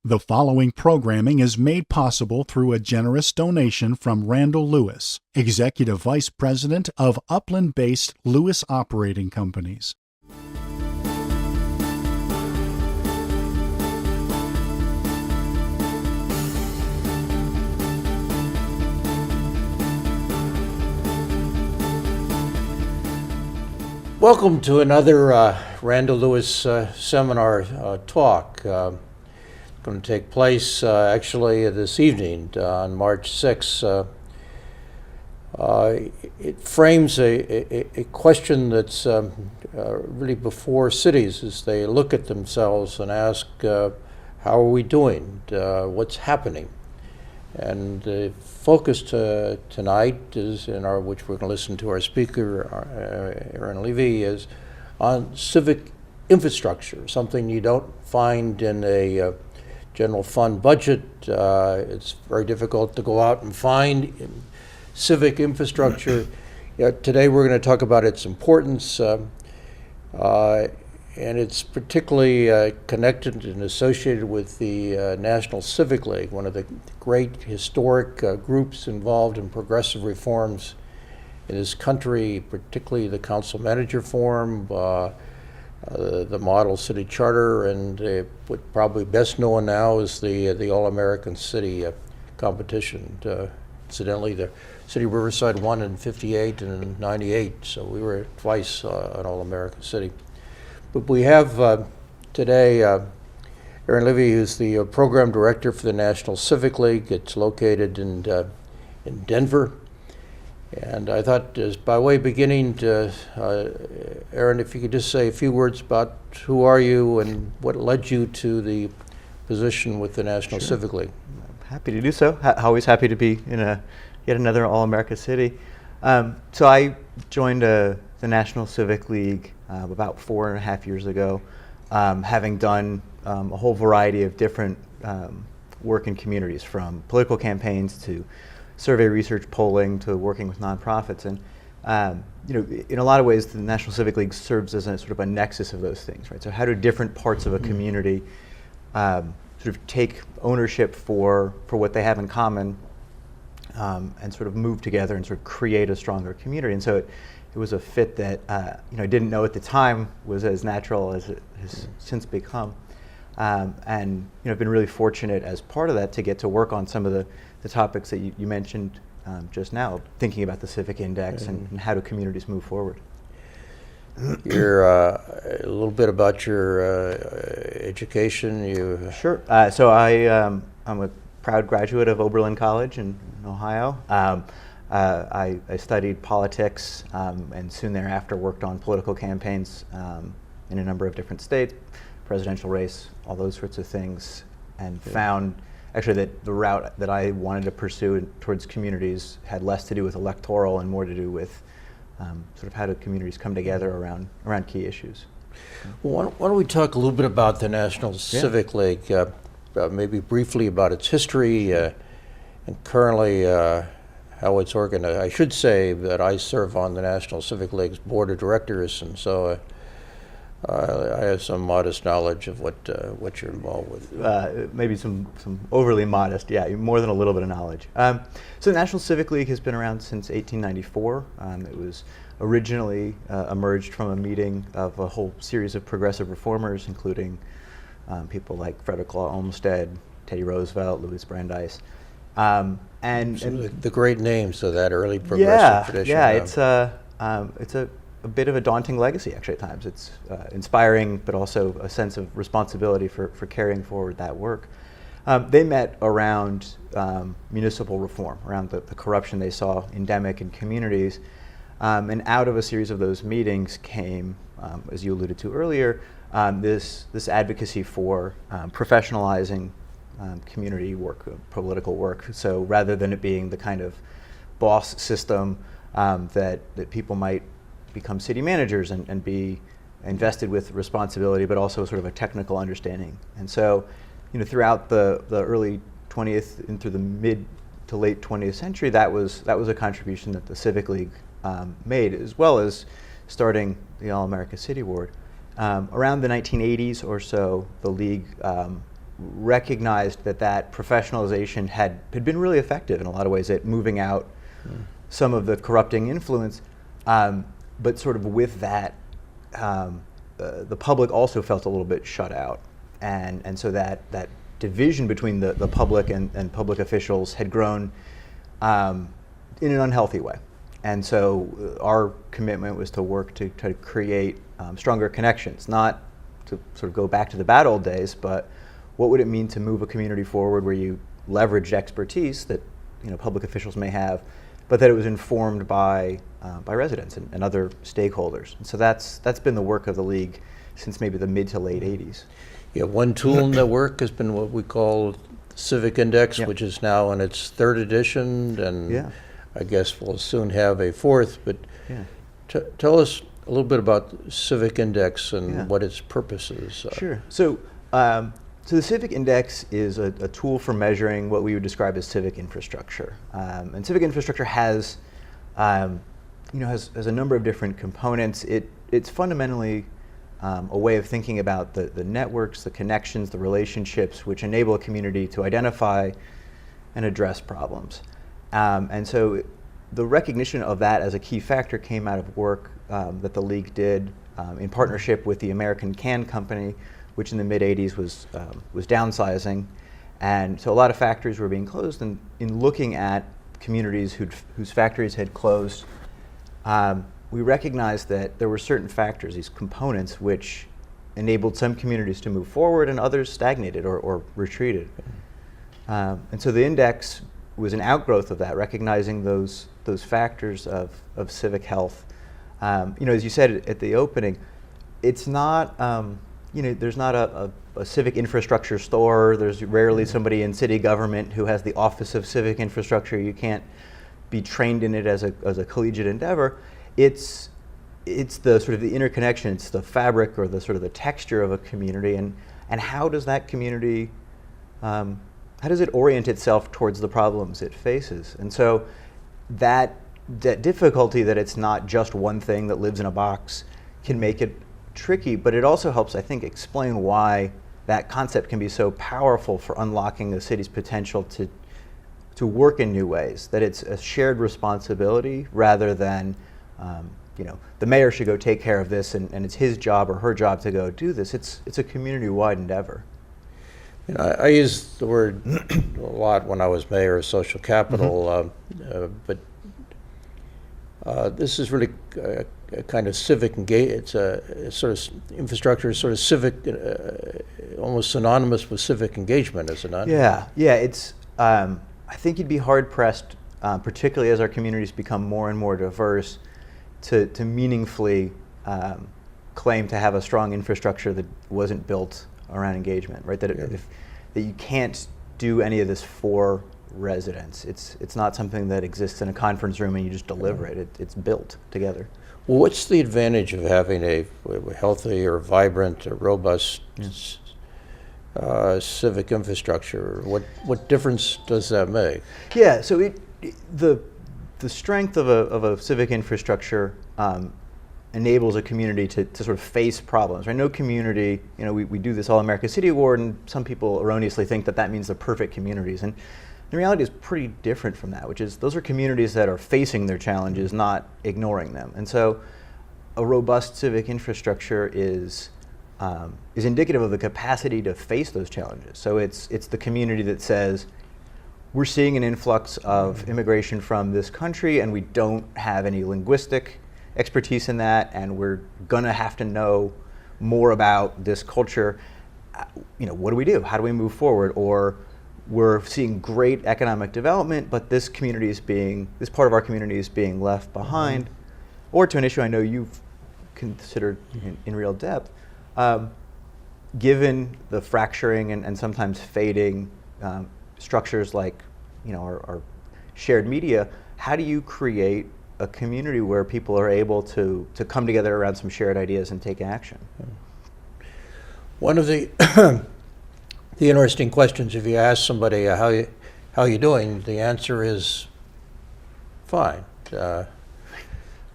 The following programming is made possible through a generous donation from Randall Lewis, Executive Vice President of Upland-based Lewis Operating Companies. Welcome to another Randall Lewis seminar talk. Going to take place actually this evening on March 6th. It frames a question that's really before cities as they look at themselves and ask, how are we doing? What's happening? And the focus tonight is, which we're going to listen to our speaker, Aaron Levy, is on civic infrastructure, something you don't find in a general fund budget. It's very difficult to go out and find civic infrastructure. Today we're going to talk about its importance, and it's particularly connected and associated with the National Civic League, one of the great historic groups involved in progressive reforms in this country, particularly the council manager form, the model city charter, and what probably best known now is the All-American City competition. Incidentally, the city of Riverside won in '58 and in '98, so we were twice an All-American City. But we have today Aaron Levy, who's the program director for the National Civic League. It's located in Denver. And I thought, just by way of beginning, Aaron, if you could just say a few words about who are you and what led you to the position with the National Civic League. Happy to do so. Always happy to be in yet another All-America City. So I joined the National Civic League about 4.5 years ago, having done a whole variety of different work in communities, from political campaigns to survey research, polling, to working with nonprofits. And in a lot of ways, the National Civic League serves as a sort of a nexus of those things, right? So how do different parts of a community sort of take ownership for what they have in common, and sort of move together and sort of create a stronger community? And so it was a fit that I didn't know at the time was as natural as it has since become. And I've been really fortunate as part of that to get to work on some of the topics that you mentioned just now, thinking about the civic index and how do communities move forward. You're a little bit about your education. Sure. So I'm a proud graduate of Oberlin College in Ohio. I studied politics and soon thereafter worked on political campaigns in a number of different states, presidential race, all those sorts of things, and found actually that the route that I wanted to pursue towards communities had less to do with electoral and more to do with sort of how do communities come together around key issues. Well, why don't we talk a little bit about the National Civic League, maybe briefly about its history and currently how it's organized. I should say that I serve on the National Civic League's board of directors, and so I have some modest knowledge of what you're involved with. Maybe some overly modest, more than a little bit of knowledge. So the National Civic League has been around since 1894. It was originally emerged from a meeting of a whole series of progressive reformers, including people like Frederick Law Olmsted, Teddy Roosevelt, Louis Brandeis. And the great names of that early progressive tradition. It's a bit of a daunting legacy, actually, at times. It's inspiring, but also a sense of responsibility for carrying forward that work. They met around municipal reform, around the corruption they saw endemic in communities. And out of a series of those meetings came, as you alluded to earlier, this advocacy for professionalizing community work, political work. So rather than it being the kind of boss system that people might become city managers and be invested with responsibility, but also sort of a technical understanding. And so, throughout the early 20th and through the mid to late 20th century, that was a contribution that the Civic League made, as well as starting the All-America City Ward. Around the 1980s or so, the League recognized that professionalization had been really effective in a lot of ways at moving out some of the corrupting influence, but sort of with that, the public also felt a little bit shut out, and so that division between the public and public officials had grown in an unhealthy way. And so our commitment was to work to try to create stronger connections, not to sort of go back to the bad old days, but what would it mean to move a community forward where you leveraged expertise that public officials may have, but that it was informed by residents and other stakeholders. And so that's been the work of the League since maybe the mid to late 80s. Yeah, one tool in the work has been what we call Civic Index, which is now in its 3rd edition, and I guess we'll soon have a 4th. But tell us a little bit about Civic Index and what its purpose is. Sure. So the Civic Index is a tool for measuring what we would describe as civic infrastructure. And civic infrastructure has a number of different components. It's fundamentally a way of thinking about the networks, the connections, the relationships which enable a community to identify and address problems. And so the recognition of that as a key factor came out of work that the League did in partnership with the American Can Company, which in the mid-'80s was downsizing. And so a lot of factories were being closed, and in looking at communities whose factories had closed, we recognized that there were certain factors, these components, which enabled some communities to move forward and others stagnated or retreated. And so the index was an outgrowth of that, recognizing those factors of civic health. As you said at the opening, it's not, there's not a civic infrastructure store. There's rarely somebody in city government who has the Office of Civic Infrastructure. You can't be trained in it as a collegiate endeavor. It's the sort of the interconnection, it's the fabric or the sort of the texture of a community, and how does that community, how does it orient itself towards the problems it faces? And so that difficulty that it's not just one thing that lives in a box can make it tricky, but it also helps, I think, explain why that concept can be so powerful for unlocking the city's potential to work in new ways, that it's a shared responsibility rather than the mayor should go take care of this and it's his job or her job to go do this. It's a community-wide endeavor. I used the word a lot when I was mayor of Social Capital, but this is really a kind of civic engagement. It's a sort of infrastructure is sort of civic, almost synonymous with civic engagement, is it not? Yeah. It's. I think you'd be hard pressed, particularly as our communities become more and more diverse, to meaningfully claim to have a strong infrastructure that wasn't built around engagement, right? That you can't do any of this for residents. It's not something that exists in a conference room and you just deliver it. It's built together. Well, what's the advantage of having a healthy or vibrant or robust civic infrastructure? What difference does that make? Yeah, so the strength of a civic infrastructure enables a community to sort of face problems, right? No community, we do this All-America City Award, and some people erroneously think that means they're perfect communities. And the reality is pretty different from that, which is those are communities that are facing their challenges, not ignoring them. And so a robust civic infrastructure is indicative of the capacity to face those challenges. So it's the community that says, we're seeing an influx of immigration from this country and we don't have any linguistic expertise in that, and we're gonna have to know more about this culture. What do we do? How do we move forward? Or we're seeing great economic development, but this part of our community is being left behind. Or to an issue I know you've considered in real depth, given the fracturing and sometimes fading structures like our shared media, how do you create a community where people are able to come together around some shared ideas and take action? One of the the interesting questions, if you ask somebody how you doing, the answer is fine. I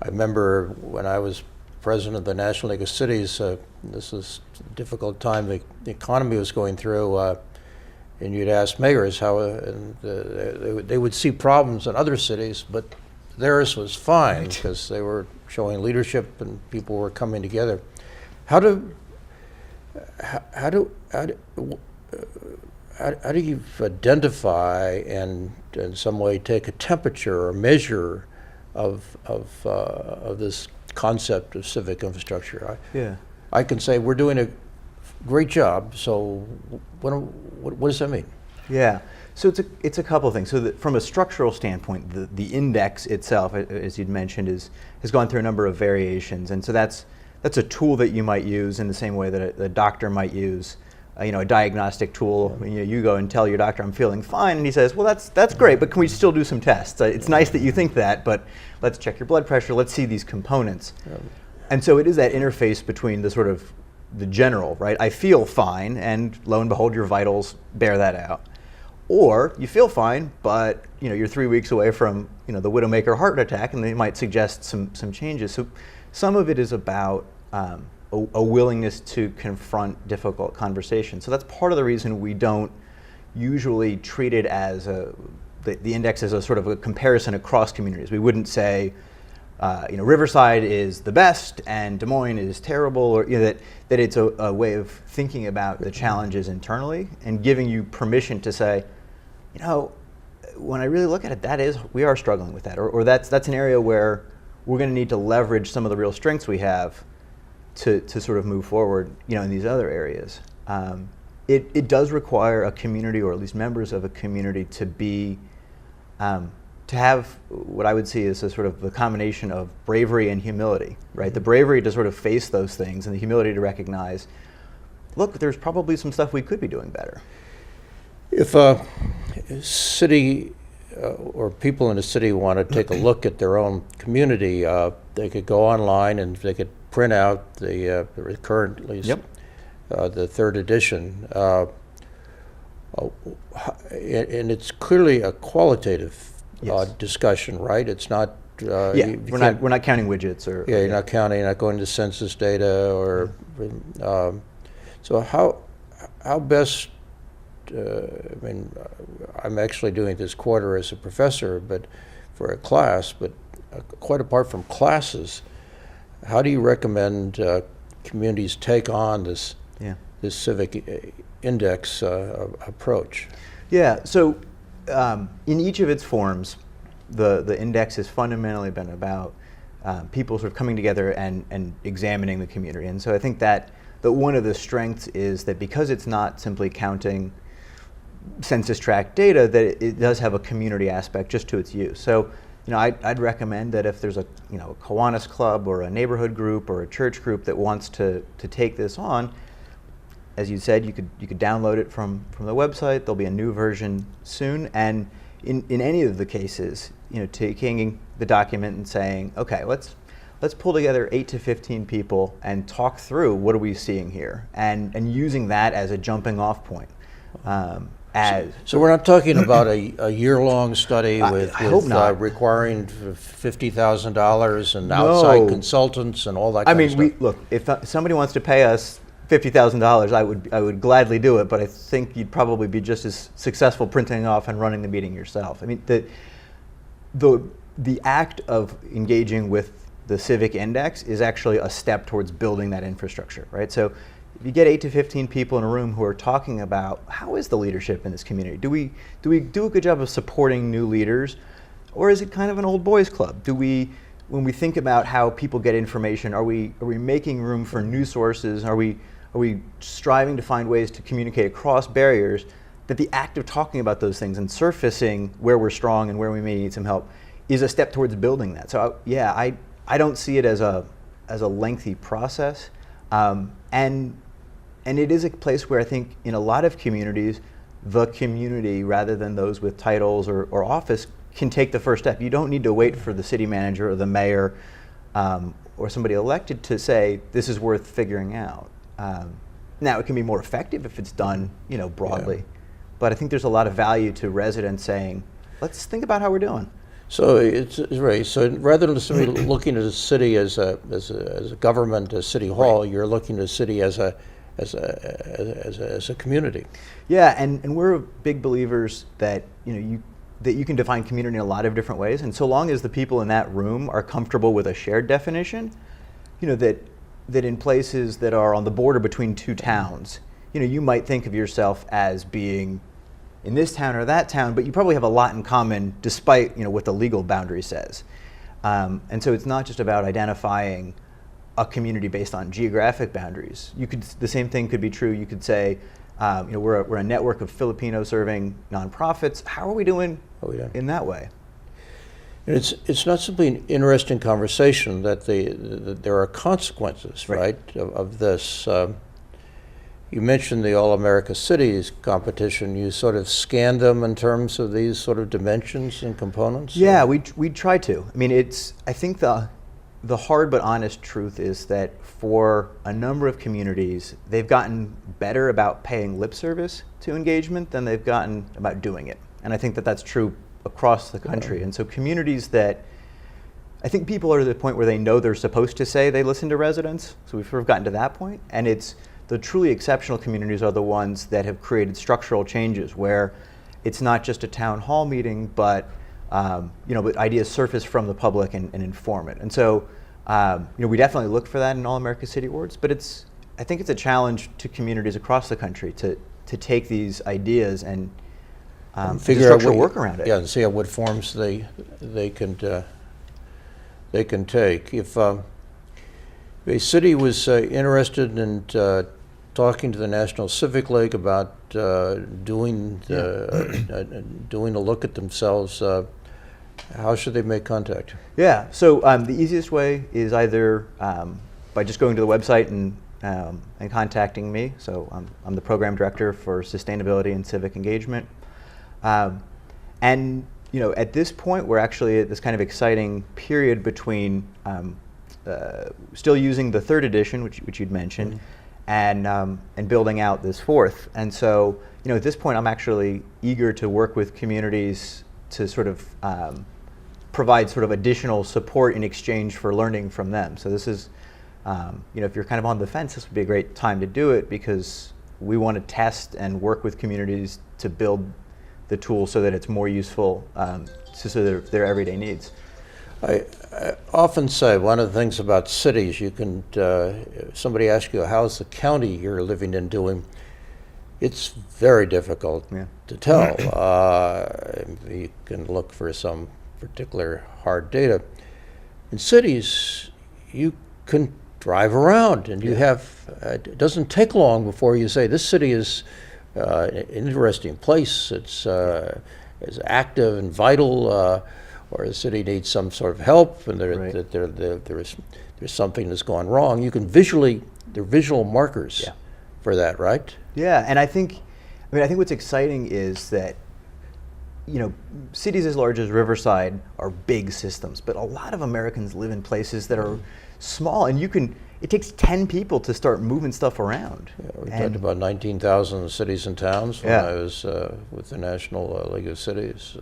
remember when I was president of the National League of Cities, this was a difficult time the economy was going through. and you'd ask mayors how, and they would see problems in other cities, but theirs was fine because they were showing leadership and people were coming together. How do you identify and in some way take a temperature or measure of this concept of civic infrastructure? I can say we're doing a great job. So what does that mean? Yeah. So it's a couple of things. So from a structural standpoint, the index itself, as you'd mentioned, has gone through a number of variations, and so that's a tool that you might use in the same way that a doctor might use, a diagnostic tool. You go and tell your doctor, "I'm feeling fine," and he says, "Well, that's great, but can we still do some tests? It's nice that you think that, but let's check your blood pressure. Let's see these components." And so it is that interface between the sort of the general, right? I feel fine, and lo and behold, your vitals bear that out. Or you feel fine, but you're 3 weeks away from the Widowmaker heart attack, and they might suggest some changes. So some of it is about a willingness to confront difficult conversations. So that's part of the reason we don't usually treat it as the index as a sort of a comparison across communities. We wouldn't say Riverside is the best and Des Moines is terrible, or that it's a way of thinking about the challenges internally and giving you permission to say, when I really look at it, we are struggling with that, or that's an area where we're going to need to leverage some of the real strengths we have to sort of move forward, in these other areas. It does require a community, or at least members of a community, to be to have what I would see as a sort of the combination of bravery and humility, right? The bravery to sort of face those things, and the humility to recognize, look, there's probably some stuff we could be doing better. If a city or people in a city want to take a look at their own community, they could go online and they could print out the current, at least, the third edition. And it's clearly a qualitative discussion, right? It's not. We're not counting widgets, or you're not counting, you're not going to census data, or so how best. I'm actually doing this quarter as a professor, but for a class. But quite apart from classes, how do you recommend communities take on this civic index approach? Yeah. So in each of its forms, the index has fundamentally been about people sort of coming together and examining the community. And so I think that one of the strengths is that because it's not simply counting census tract data, that it does have a community aspect just to its use. So, I'd recommend that if there's a Kiwanis club or a neighborhood group or a church group that wants to take this on, as you said, you could download it from the website. There'll be a new version soon, and in any of the cases, taking the document and saying, okay, let's pull together 8 to 15 people and talk through what are we seeing here, and using that as a jumping off point. So we're not talking about a year-long study with requiring $50,000 and outside consultants and all that kind of stuff. Look, if somebody wants to pay us $50,000, I would gladly do it, but I think you'd probably be just as successful printing off and running the meeting yourself. The act of engaging with the civic index is actually a step towards building that infrastructure, right? So if you get 8 to 15 people in a room who are talking about how is the leadership in this community? Do we do a good job of supporting new leaders, or is it kind of an old boys club? When we think about how people get information, are we making room for new sources? Are we striving to find ways to communicate across barriers? That the act of talking about those things and surfacing where we're strong and where we may need some help is a step towards building that. So I don't see it as a lengthy process, and it is a place where I think in a lot of communities, the community, rather than those with titles or office, can take the first step. You don't need to wait for the city manager or the mayor or somebody elected to say, this is worth figuring out. Now, it can be more effective if it's done broadly, but I think there's a lot of value to residents saying, let's think about how we're doing. So it's right. So rather than somebody looking at a city as a government, a city hall, you're looking at a city as as a community. Yeah, and we're big believers that that you can define community in a lot of different ways, and so long as the people in that room are comfortable with a shared definition, that in places that are on the border between two towns, you might think of yourself as being in this town or that town, but you probably have a lot in common despite what the legal boundary says. And so it's not just about identifying a community based on geographic boundaries. The same thing could be true. You could say, we're a network of Filipino-serving nonprofits. How are we doing in that way? And it's not simply an interesting conversation that there are consequences, right, of this. You mentioned the All-America Cities competition. You sort of scanned them in terms of these sort of dimensions and components? Yeah, we try to. I mean, I think the hard but honest truth is that for a number of communities, they've gotten better about paying lip service to engagement than they've gotten about doing it. And I think that that's true across the country. And so communities that, I think people are at the point where they know they're supposed to say they listen to residents. So we've sort of gotten to that point. And it's the truly exceptional communities are the ones that have created structural changes where it's not just a town hall meeting, but but ideas surface from the public and inform it. And so we definitely look for that in All-America City Awards, but I think it's a challenge to communities across the country to take these ideas and figure out work around it. Yeah, and see what forms they can take. If a city was interested in talking to the National Civic League about doing a look at themselves, how should they make contact? Yeah, so the easiest way is either by just going to the website and contacting me. So I'm the program director for sustainability and civic engagement. And at this point, we're actually at this kind of exciting period between still using the third edition, which you'd mentioned, and building out this fourth. And so, at this point, I'm actually eager to work with communities to sort of provide sort of additional support in exchange for learning from them. So this is, if you're kind of on the fence, this would be a great time to do it because we want to test and work with communities to build the tool so that it's more useful to their everyday needs. I often say one of the things about cities, you can, somebody asks you, how's the county you're living in doing? It's very difficult to tell. You can look for some particular hard data. In cities, you can drive around and you have, it doesn't take long before you say, this city is an interesting place, it's active and vital, or the city needs some sort of help, and there's something that's gone wrong. You can there are visual markers for that, right? Yeah, and I think what's exciting is that, cities as large as Riverside are big systems, but a lot of Americans live in places that are small, and it takes 10 people to start moving stuff around. Yeah, we talked about 19,000 cities and towns when I was with the National League of Cities.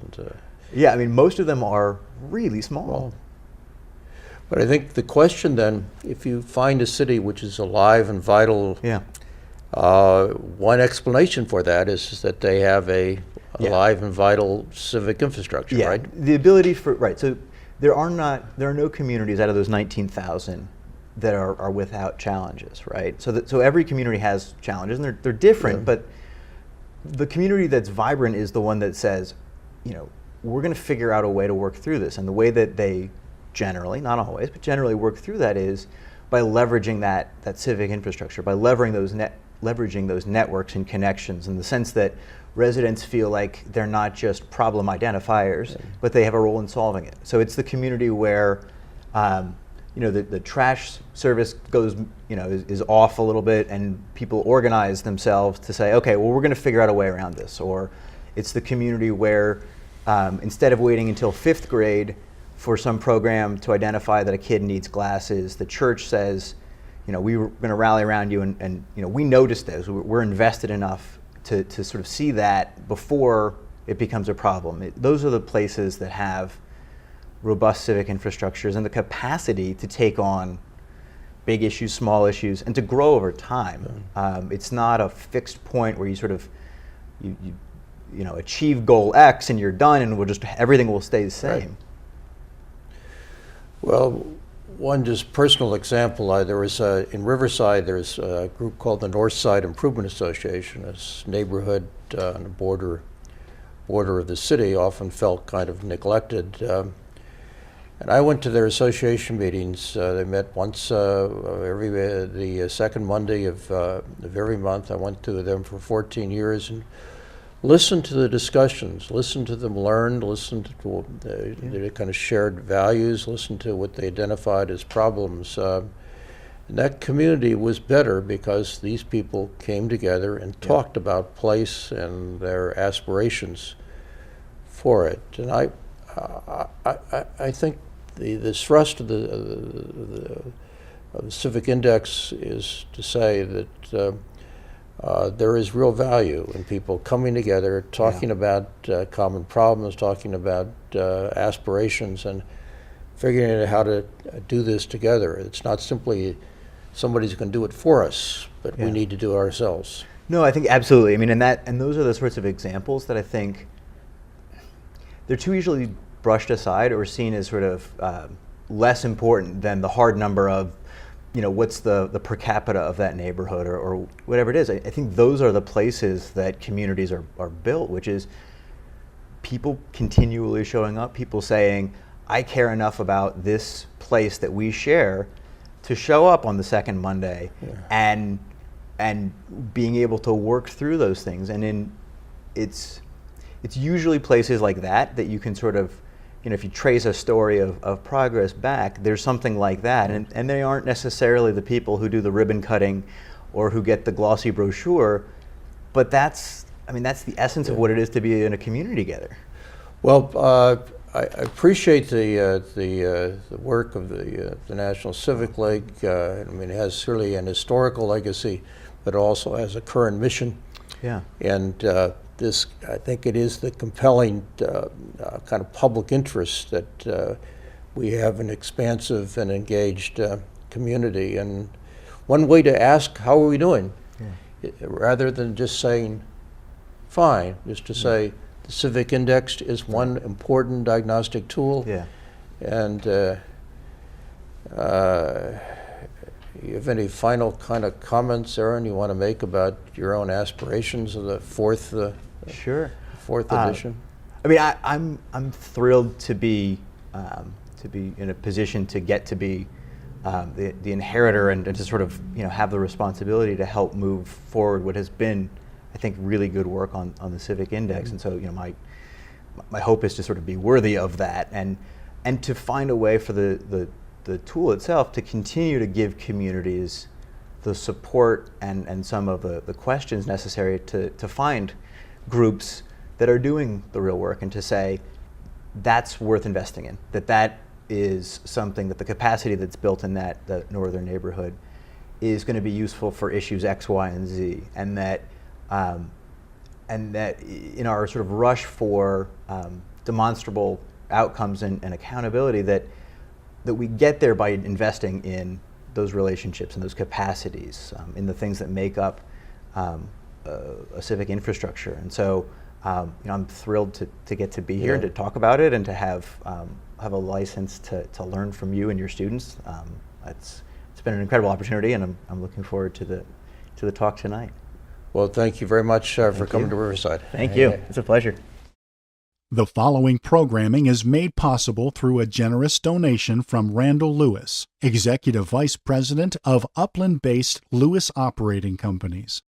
And, most of them are really small. Well, but I think the question then, if you find a city which is alive and vital, one explanation for that is that they have a alive and vital civic infrastructure, right? The ability so there are no communities out of those 19,000 that are without challenges, right? So every community has challenges, and they're different, but the community that's vibrant is the one that says, we're going to figure out a way to work through this. And the way that they generally, not always, but generally work through that is by leveraging that civic infrastructure, by leveraging those networks and connections, in the sense that residents feel like they're not just problem identifiers, but they have a role in solving it. So it's the community where the trash service goes, is off a little bit, and people organize themselves to say, okay, well, we're going to figure out a way around this. Or it's the community where instead of waiting until 5th grade for some program to identify that a kid needs glasses, the church says, we were going to rally around you, and we noticed this. We're invested enough to sort of see that before it becomes a problem. Those are the places that have robust civic infrastructures and the capacity to take on big issues, small issues, and to grow over time. It's not a fixed point where you sort of you know, achieve goal X and you're done, and everything will stay the same. Right. Well, one just personal example, there was in Riverside, there's a group called the Northside Improvement Association. This neighborhood on the border of the city often felt kind of neglected. And I went to their association meetings. They met once the second Monday of every month. I went to them for 14 years and listened to the discussions, listened to them learn, listened to their kind of shared values, listened to what they identified as problems. And that community was better because these people came together and talked about place and their aspirations for it. And I think the thrust of the Civic Index is to say that there is real value in people coming together, talking about common problems, talking about aspirations, and figuring out how to do this together. It's not simply somebody's going to do it for us, but we need to do it ourselves. No, I think absolutely. I mean, and those are the sorts of examples that I think they're too usually brushed aside or seen as sort of less important than the hard number of, you know, what's the per capita of that neighborhood or whatever it is. I think those are the places that communities are built, which is people continually showing up, people saying, I care enough about this place that we share to show up on the second Monday and being able to work through those things. And it's usually places like that you can sort of, you know, if you trace a story of progress back, there's something like that. And they aren't necessarily the people who do the ribbon cutting or who get the glossy brochure, but that's the essence of what it is to be in a community together. Well, I appreciate the work of the National Civic League. I mean, it has certainly an historical legacy, but also has a current mission. Yeah. And this, I think it is the compelling kind of public interest that we have an expansive and engaged community. And one way to ask, how are we doing? Rather than just saying, fine, just to say, the Civic Index is one important diagnostic tool. And you have any final kind of comments, Aaron, you want to make about your own aspirations of the fourth edition? I mean, I'm thrilled to be in a position to get to be the inheritor and to sort of, you know, have the responsibility to help move forward what has been, I think, really good work on the Civic Index. And so, you know, my hope is to sort of be worthy of that and to find a way for the tool itself to continue to give communities the support and some of the questions necessary to find groups that are doing the real work and to say that's worth investing in, that is something that the capacity that's built in the northern neighborhood is going to be useful for issues X, Y, and Z, and that in our sort of rush for demonstrable outcomes and accountability, that we get there by investing in those relationships and those capacities, in the things that make up a civic infrastructure. And so, you know, I'm thrilled to get to be here and to talk about it and to have a license to learn from you and your students. It's been an incredible opportunity, and I'm looking forward to the talk tonight. Well, thank you very much for coming to Riverside. Thank you. It's a pleasure. The following programming is made possible through a generous donation from Randall Lewis, Executive Vice President of Upland-based Lewis Operating Companies.